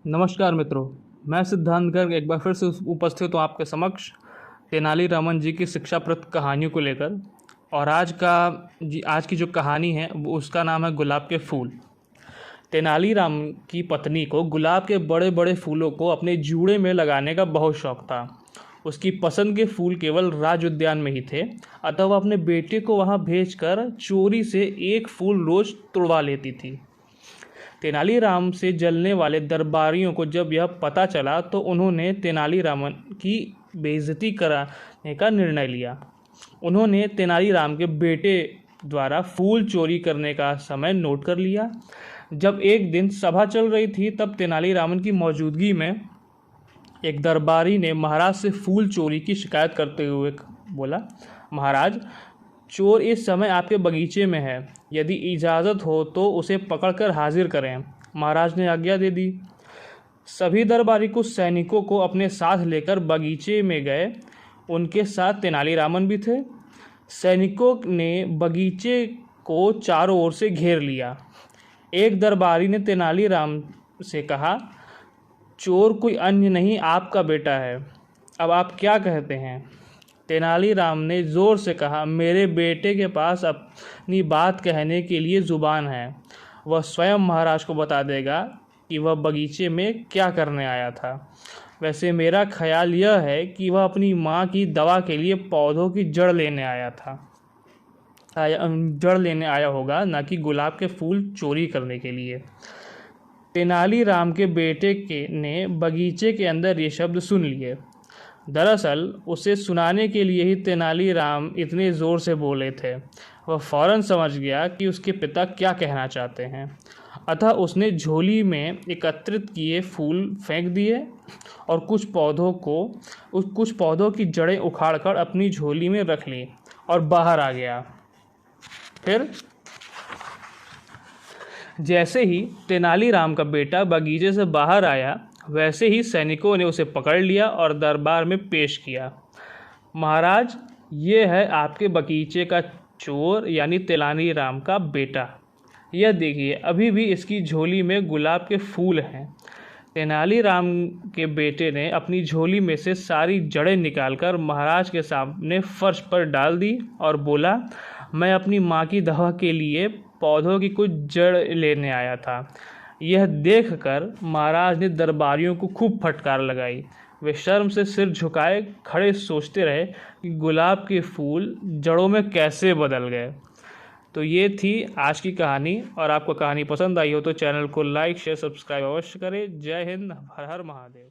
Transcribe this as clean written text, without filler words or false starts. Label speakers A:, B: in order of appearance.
A: नमस्कार मित्रों, मैं सिद्धांत गर्ग एक बार फिर से उपस्थित हूँ आपके समक्ष तेनालीरामन जी की शिक्षाप्रद कहानियों को लेकर। और आज की जो कहानी है वो उसका नाम है गुलाब के फूल। तेनालीराम की पत्नी को गुलाब के बड़े बड़े फूलों को अपने जूड़े में लगाने का बहुत शौक था। उसकी पसंद के फूल केवल राज उद्यान में ही थे, अतः वह अपने बेटे को वहाँ भेजकर चोरी से एक फूल रोज तोड़वा लेती थी। तेनालीराम से जलने वाले दरबारियों को जब यह पता चला तो उन्होंने तेनालीरामन की बेइज्जती कराने का निर्णय लिया। उन्होंने तेनालीराम के बेटे द्वारा फूल चोरी करने का समय नोट कर लिया। जब एक दिन सभा चल रही थी तब तेनालीरामन की मौजूदगी में एक दरबारी ने महाराज से फूल चोरी की शिकायत करते हुए बोला, महाराज, चोर इस समय आपके बगीचे में है, यदि इजाज़त हो तो उसे पकड़कर हाजिर करें। महाराज ने आज्ञा दे दी। सभी दरबारी कुछ सैनिकों को अपने साथ लेकर बगीचे में गए। उनके साथ तेनालीरामन भी थे। सैनिकों ने बगीचे को चारों ओर से घेर लिया। एक दरबारी ने तेनालीराम से कहा, चोर कोई अन्य नहीं आपका बेटा है, अब आप क्या कहते हैं? तेनालीराम ने ज़ोर से कहा, मेरे बेटे के पास अपनी बात कहने के लिए ज़ुबान है। वह स्वयं महाराज को बता देगा कि वह बगीचे में क्या करने आया था। वैसे मेरा ख्याल यह है कि वह अपनी माँ की दवा के लिए पौधों की जड़ लेने आया होगा, न कि गुलाब के फूल चोरी करने के लिए। तेनालीराम के बेटे ने बगीचे के अंदर ये शब्द सुन लिए। दरअसल उसे सुनाने के लिए ही तेनालीराम इतने ज़ोर से बोले थे। वह फौरन समझ गया कि उसके पिता क्या कहना चाहते हैं, अतः उसने झोली में एकत्रित किए फूल फेंक दिए और कुछ पौधों की जड़ें उखाड़कर अपनी झोली में रख ली और बाहर आ गया। फिर जैसे ही तेनालीराम का बेटा बगीचे से बाहर आया, वैसे ही सैनिकों ने उसे पकड़ लिया और दरबार में पेश किया। महाराज, ये है आपके बगीचे का चोर यानी तेनालीराम का बेटा। यह देखिए, अभी भी इसकी झोली में गुलाब के फूल हैं। तेनालीराम के बेटे ने अपनी झोली में से सारी जड़ें निकालकर महाराज के सामने फर्श पर डाल दी और बोला, मैं अपनी माँ की दवा के लिए पौधों की कुछ जड़ लेने आया था। यह देखकर महाराज ने दरबारियों को खूब फटकार लगाई। वे शर्म से सिर झुकाए खड़े सोचते रहे कि गुलाब के फूल जड़ों में कैसे बदल गए। तो ये थी आज की कहानी, और आपको कहानी पसंद आई हो तो चैनल को लाइक शेयर सब्सक्राइब अवश्य करें। जय हिंद, हर हर महादेव।